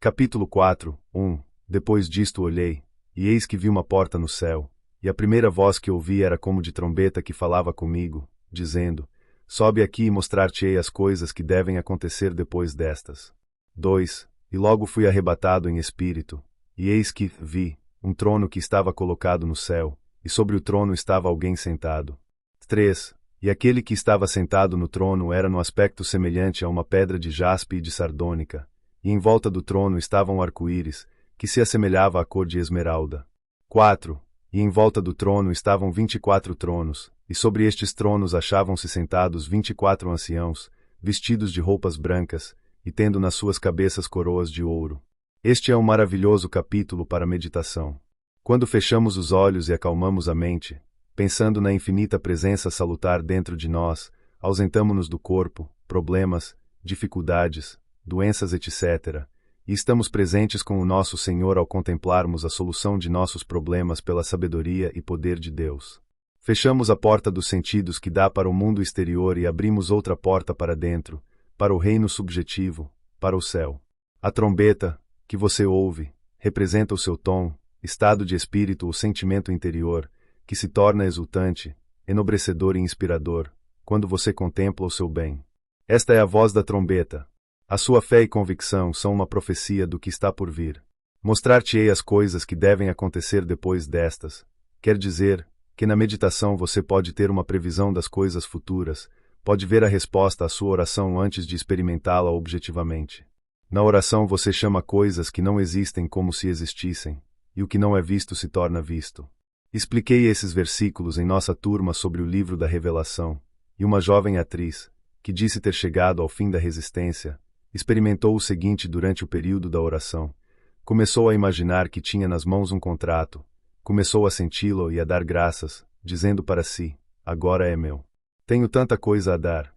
Capítulo 4, 1. Depois disto olhei, e eis que vi uma porta no céu, e a primeira voz que ouvi era como de trombeta que falava comigo, dizendo: Sobe aqui e mostrar-te-ei as coisas que devem acontecer depois destas. 2. E logo fui arrebatado em espírito, e eis que vi um trono que estava colocado no céu, e sobre o trono estava alguém sentado. 3. E aquele que estava sentado no trono era no aspecto semelhante a uma pedra de jaspe e de sardônica, e em volta do trono estava um arco-íris, que se assemelhava à cor de esmeralda. 4. E em volta do trono estavam 24 tronos, e sobre estes tronos achavam-se sentados 24 anciãos, vestidos de roupas brancas, e tendo nas suas cabeças coroas de ouro. Este é um maravilhoso capítulo para meditação. Quando fechamos os olhos e acalmamos a mente, pensando na infinita presença salutar dentro de nós, ausentamo-nos do corpo, problemas, dificuldades, doenças, etc., e estamos presentes com o nosso Senhor ao contemplarmos a solução de nossos problemas pela sabedoria e poder de Deus. Fechamos a porta dos sentidos que dá para o mundo exterior e abrimos outra porta para dentro, para o reino subjetivo, para o céu. A trombeta, que você ouve, representa o seu tom, estado de espírito ou sentimento interior, que se torna exultante, enobrecedor e inspirador, quando você contempla o seu bem. Esta é a voz da trombeta. A sua fé e convicção são uma profecia do que está por vir. Mostrar-te-ei as coisas que devem acontecer depois destas. Quer dizer, que na meditação você pode ter uma previsão das coisas futuras, pode ver a resposta à sua oração antes de experimentá-la objetivamente. Na oração você chama coisas que não existem como se existissem, e o que não é visto se torna visto. Expliquei esses versículos em nossa turma sobre o livro da Revelação, e uma jovem atriz, que disse ter chegado ao fim da resistência, experimentou o seguinte durante o período da oração. Começou a imaginar que tinha nas mãos um contrato, começou a senti-lo e a dar graças, dizendo para si: agora é meu. Tenho tanta coisa a dar.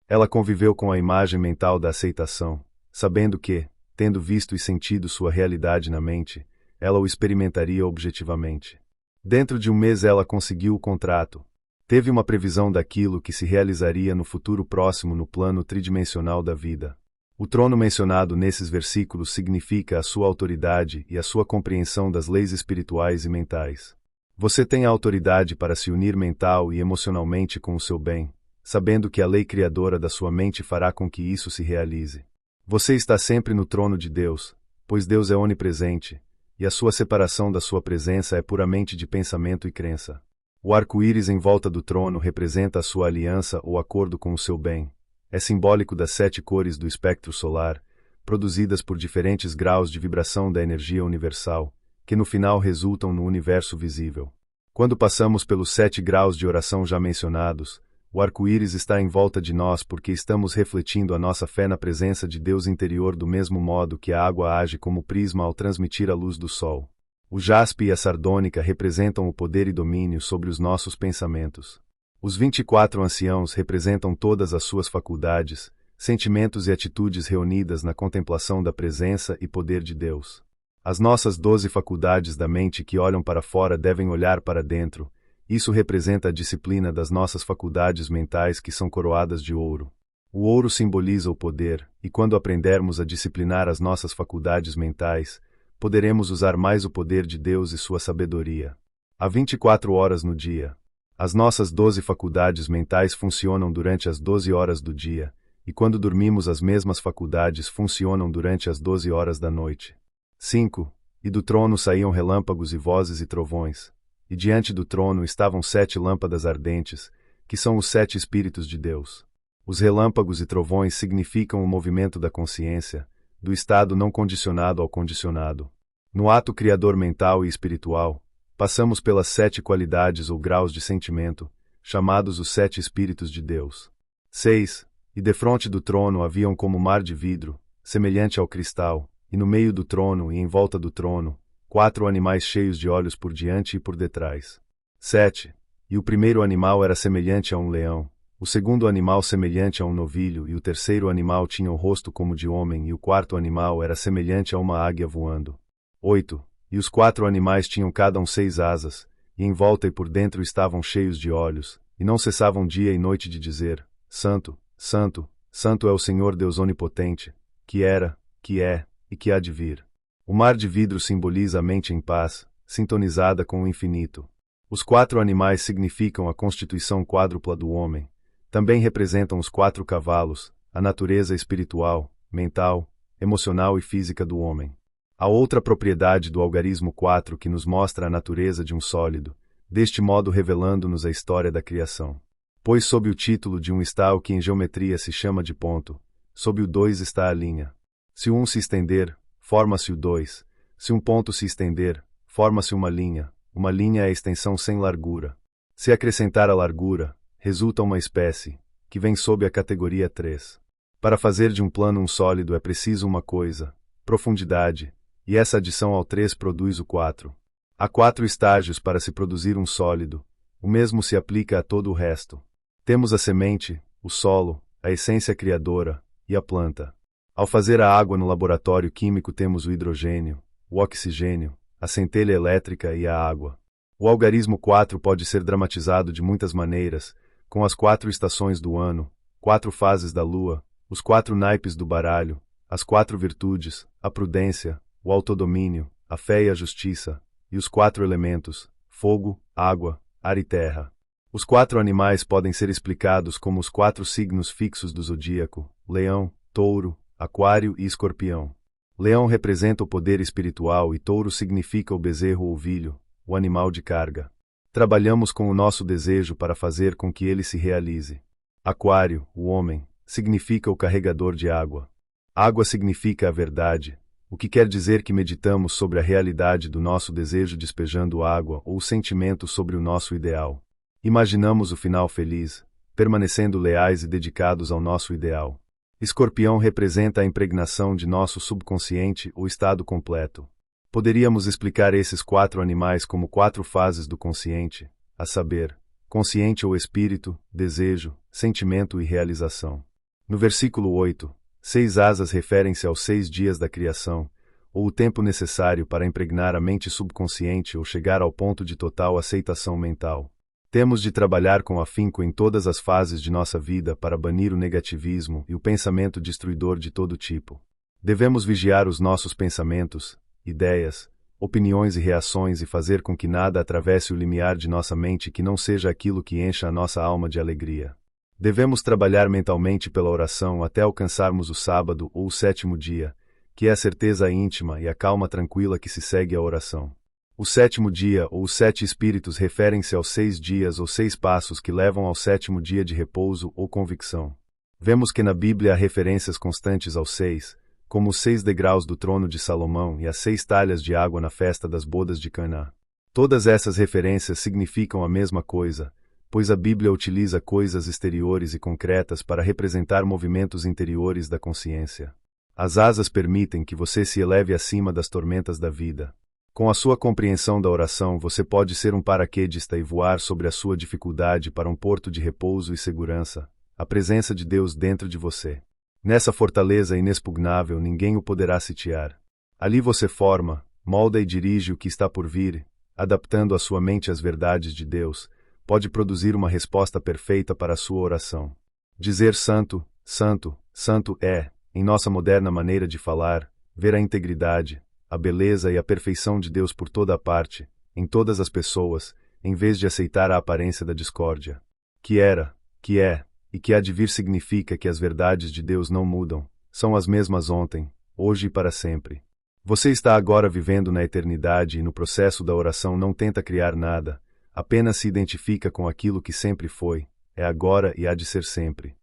Ela conviveu com a imagem mental da aceitação, sabendo que, tendo visto e sentido sua realidade na mente, ela o experimentaria objetivamente. Dentro de um mês ela conseguiu o contrato. Teve uma previsão daquilo que se realizaria no futuro próximo no plano tridimensional da vida. O trono mencionado nesses versículos significa a sua autoridade e a sua compreensão das leis espirituais e mentais. Você tem a autoridade para se unir mental e emocionalmente com o seu bem, sabendo que a lei criadora da sua mente fará com que isso se realize. Você está sempre no trono de Deus, pois Deus é onipresente, e a sua separação da sua presença é puramente de pensamento e crença. O arco-íris em volta do trono representa a sua aliança ou acordo com o seu bem. É simbólico das 7 cores do espectro solar, produzidas por diferentes graus de vibração da energia universal, que no final resultam no universo visível. Quando passamos pelos 7 graus de oração já mencionados, o arco-íris está em volta de nós porque estamos refletindo a nossa fé na presença de Deus interior do mesmo modo que a água age como prisma ao transmitir a luz do sol. O jaspe e a sardônica representam o poder e domínio sobre os nossos pensamentos. Os 24 anciãos representam todas as suas faculdades, sentimentos e atitudes reunidas na contemplação da presença e poder de Deus. As nossas 12 faculdades da mente que olham para fora devem olhar para dentro. Isso representa a disciplina das nossas faculdades mentais que são coroadas de ouro. O ouro simboliza o poder, e quando aprendermos a disciplinar as nossas faculdades mentais, poderemos usar mais o poder de Deus e sua sabedoria. Há 24 horas no dia. As nossas 12 faculdades mentais funcionam durante as 12 horas do dia, e quando dormimos as mesmas faculdades funcionam durante as 12 horas da noite. 5. E do trono saíam relâmpagos e vozes e trovões, e diante do trono estavam 7 lâmpadas ardentes, que são os 7 Espíritos de Deus. Os relâmpagos e trovões significam o movimento da consciência, do estado não condicionado ao condicionado. No ato criador mental e espiritual, passamos pelas 7 qualidades ou graus de sentimento, chamados os 7 Espíritos de Deus. 6. E defronte do trono haviam como mar de vidro, semelhante ao cristal, e no meio do trono e em volta do trono, 4 animais cheios de olhos por diante e por detrás. 7. E o primeiro animal era semelhante a um leão, o segundo animal semelhante a um novilho e o terceiro animal tinha o rosto como de homem e o quarto animal era semelhante a uma águia voando. 8. E os 4 animais tinham cada um 6 asas, e em volta e por dentro estavam cheios de olhos, e não cessavam dia e noite de dizer: Santo, Santo, Santo é o Senhor Deus Onipotente, que era, que é, e que há de vir. O mar de vidro simboliza a mente em paz, sintonizada com o infinito. Os 4 animais significam a constituição quádrupla do homem. Também representam os 4 cavalos, a natureza espiritual, mental, emocional e física do homem. Há outra propriedade do algarismo 4 que nos mostra a natureza de um sólido, deste modo revelando-nos a história da criação. Pois sob o título de 1 está o que em geometria se chama de ponto, sob o 2 está a linha. Se o 1 se estender, forma-se o 2. Se um ponto se estender, forma-se uma linha. Uma linha é a extensão sem largura. Se acrescentar a largura, resulta uma espécie, que vem sob a categoria 3. Para fazer de um plano um sólido é preciso uma coisa, profundidade, e essa adição ao 3 produz o 4. Há 4 estágios para se produzir um sólido, o mesmo se aplica a todo o resto. Temos a semente, o solo, a essência criadora, e a planta. Ao fazer a água no laboratório químico temos o hidrogênio, o oxigênio, a centelha elétrica e a água. O algarismo 4 pode ser dramatizado de muitas maneiras, com as 4 estações do ano, 4 fases da lua, os 4 naipes do baralho, as 4 virtudes, a prudência, o autodomínio, a fé e a justiça, e os 4 elementos, fogo, água, ar e terra. Os 4 animais podem ser explicados como os 4 signos fixos do zodíaco: leão, touro, aquário e escorpião. Leão representa o poder espiritual e touro significa o bezerro ou ovilho, o animal de carga. Trabalhamos com o nosso desejo para fazer com que ele se realize. Aquário, o homem, significa o carregador de água. Água significa a verdade, o que quer dizer que meditamos sobre a realidade do nosso desejo despejando água ou o sentimento sobre o nosso ideal. Imaginamos o final feliz, permanecendo leais e dedicados ao nosso ideal. Escorpião representa a impregnação de nosso subconsciente ou estado completo. Poderíamos explicar esses 4 animais como 4 fases do consciente, a saber, consciente ou espírito, desejo, sentimento e realização. No versículo 8, 6 asas referem-se aos 6 dias da criação, ou o tempo necessário para impregnar a mente subconsciente ou chegar ao ponto de total aceitação mental. Temos de trabalhar com afinco em todas as fases de nossa vida para banir o negativismo e o pensamento destruidor de todo tipo. Devemos vigiar os nossos pensamentos, ideias, opiniões e reações e fazer com que nada atravesse o limiar de nossa mente que não seja aquilo que encha a nossa alma de alegria. Devemos trabalhar mentalmente pela oração até alcançarmos o sábado ou o 7º dia, que é a certeza íntima e a calma tranquila que se segue à oração. O 7º dia ou os 7 espíritos referem-se aos 6 dias ou 6 passos que levam ao 7º dia de repouso ou convicção. Vemos que na Bíblia há referências constantes aos 6, como os 6 degraus do trono de Salomão e as 6 talhas de água na festa das bodas de Caná. Todas essas referências significam a mesma coisa, pois a Bíblia utiliza coisas exteriores e concretas para representar movimentos interiores da consciência. As asas permitem que você se eleve acima das tormentas da vida. Com a sua compreensão da oração você pode ser um paraquedista e voar sobre a sua dificuldade para um porto de repouso e segurança, a presença de Deus dentro de você. Nessa fortaleza inexpugnável ninguém o poderá sitiar. Ali você forma, molda e dirige o que está por vir, adaptando a sua mente às verdades de Deus, pode produzir uma resposta perfeita para a sua oração. Dizer santo, santo, santo é, em nossa moderna maneira de falar, ver a integridade, a beleza e a perfeição de Deus por toda a parte, em todas as pessoas, em vez de aceitar a aparência da discórdia. Que era, que é, e que há de vir significa que as verdades de Deus não mudam, são as mesmas ontem, hoje e para sempre. Você está agora vivendo na eternidade e no processo da oração não tenta criar nada, apenas se identifica com aquilo que sempre foi, é agora e há de ser sempre.